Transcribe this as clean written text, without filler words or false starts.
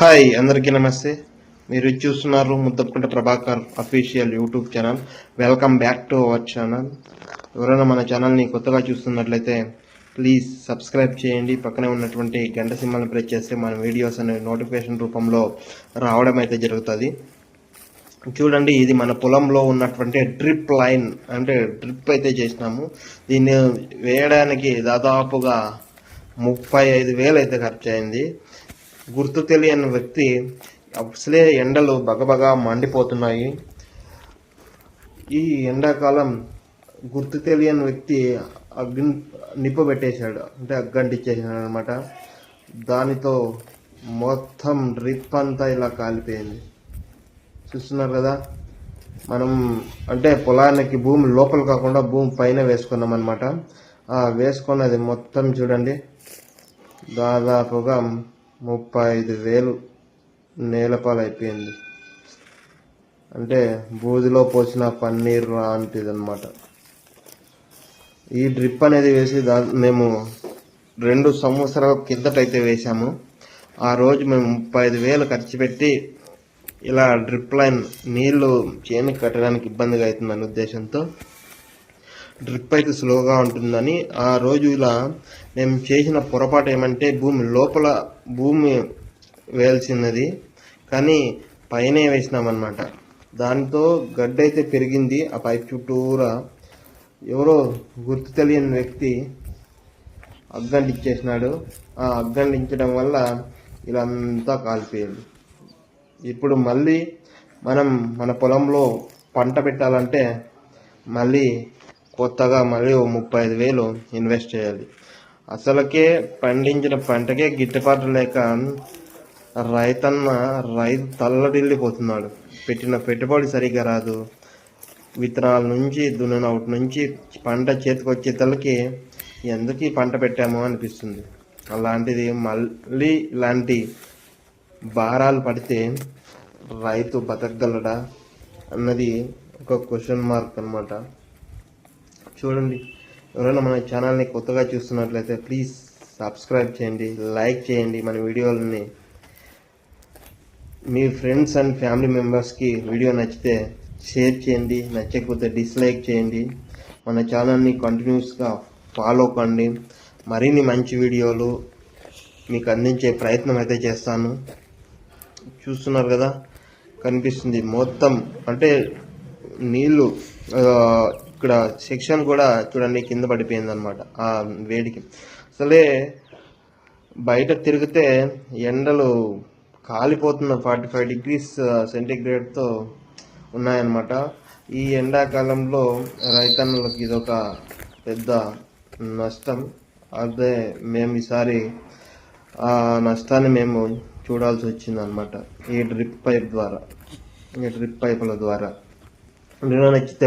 Hi అందరికీ నమస్తే. మీరు చూస్తున్నారు Muddapukunta Prabhakar official YouTube channel. Welcome back to our channel. ఎవరైనా మన ఛానల్ని కొత్తగా చూస్తున్నట్లయితే ప్లీజ్ సబ్స్క్రైబ్ చేయండి. పక్కనే ఉన్నటువంటి గంట సింబల్ని ప్రెస్ చేస్తే మన వీడియోస్ అనేవి నోటిఫికేషన్ రూపంలో రావడం అయితే జరుగుతుంది. చూడండి, ఇది మన పొలంలో ఉన్నటువంటి డ్రిప్ లైన్, అంటే డ్రిప్ అయితే చేసినాము. దీన్ని వేయడానికి దాదాపుగా 35,000 అయితే ఖర్చు అయింది. గుర్తు తెలియని వ్యక్తి, అసలే ఎండలు బగబగా మండిపోతున్నాయి. ఈ ఎండాకాలం గుర్తు తెలియని వ్యక్తి నిప్పు పెట్టేశాడు, అంటే అగ్గంటిచ్చేసాడు అనమాట. దానితో మొత్తం డ్రిప్ అంతా ఇలా కాలిపోయింది. చూస్తున్నారు కదా, మనం అంటే పొలానికి భూమి లోపల కాకుండా భూమి పైన వేసుకున్నాం అనమాట. వేసుకున్నది మొత్తం చూడండి, దాదాపుగా 35,000 నేలపాలు అయిపోయింది. అంటే బూదిలో పోసిన పన్నీర్ లాంటిది అనమాట. ఈ డ్రిప్ అనేది వేసి మేము 2 సంవత్సరాల కిందటైతే వేసాము. ఆ రోజు మేము 35,000 ఖర్చు పెట్టి ఇలా డ్రిప్ లైన్ నీళ్లు చేనుకి కట్టడానికి ఇబ్బందిగా అవుతుందనే ఉద్దేశంతో డ్రిప్ అయితే స్లోగా ఉంటుందని ఆ రోజు ఇలా మేము చేసిన పొరపాటు ఏమంటే భూమి వేయాల్సినది కానీ పైనే వేసినామన్నమాట. దాంతో గడ్డ అయితే పెరిగింది. ఆ పైప్ చుట్టూరా ఎవరో గుర్తు తెలియని వ్యక్తి అగ్గంటిచ్చేసినాడు. ఆ అగ్గంటించడం వల్ల ఇలా అంతా కాలిపోయింది. ఇప్పుడు మళ్ళీ మనం మన పొలంలో పంట పెట్టాలంటే మళ్ళీ కొత్తగా మళ్ళీ 35,000 ఇన్వెస్ట్ చేయాలి. అసలుకే పండించిన పంటకే గిట్టుబాటు లేక రైతు తల్లడిల్లిపోతున్నాడు. పెట్టిన పెట్టుబడి సరిగ్గా రాదు. విత్తనాల నుంచి దున్ననవుటి నుంచి పంట చేతికి వచ్చేతలకి ఎందుకు ఈ పంట పెట్టామో అనిపిస్తుంది. అలాంటిది మళ్ళీ ఇలాంటి భారాలు పడితే రైతు బతకగలడా అన్నది ఒక క్వశ్చన్ మార్క్ అనమాట. చూడండి, ఎవరైనా మన ఛానల్ని కొత్తగా చూస్తున్నట్లయితే ప్లీజ్ సబ్స్క్రైబ్ చేయండి, లైక్ చేయండి. మన వీడియోలని మీ ఫ్రెండ్స్ అండ్ ఫ్యామిలీ మెంబర్స్కి వీడియో నచ్చితే షేర్ చేయండి, నచ్చకపోతే డిస్లైక్ చేయండి. మన ఛానల్ని కంటిన్యూస్గా ఫాలో కండి. మరిన్ని మంచి వీడియోలు మీకు అందించే ప్రయత్నం అయితే చేస్తాను. చూస్తున్నారు కదా, కనిపిస్తుంది మొత్తం. అంటే నీళ్ళు ఇక్కడ సెక్షన్ కూడా చూడండి కింద పడిపోయింది అనమాట ఆ వేడికి. అసలే బయట తిరిగితే ఎండలు కాలిపోతున్న 45 degrees సెంటిగ్రేడ్తో ఉన్నాయన్నమాట. ఈ ఎండాకాలంలో రైతన్నులకు ఇదొక పెద్ద నష్టం. అదే మేము ఈసారి ఆ నష్టాన్ని మేము చూడాల్సి వచ్చింది అనమాట ఈ డ్రిప్ పైపుల ద్వారా. నచ్చితే